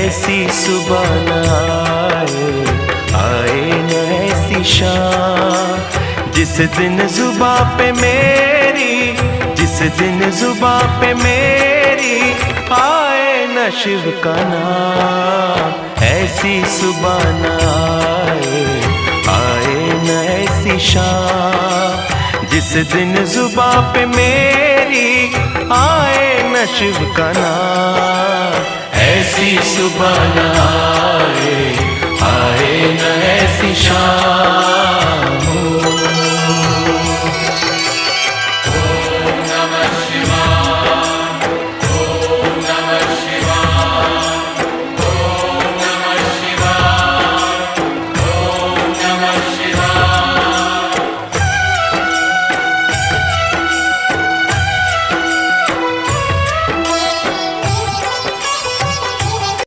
ऐसी सुबह न आए न ऐसी शाम, जिस दिन जुबां पे मेरी, जिस दिन जुबां पे मेरी आए न शिव का नाम। ऐसी सुबह न आए न ऐसी शाम, जिस दिन जुबां पे मेरी आए न शिव का नाम। ऐसी सुबह न आए न ऐसी शाम।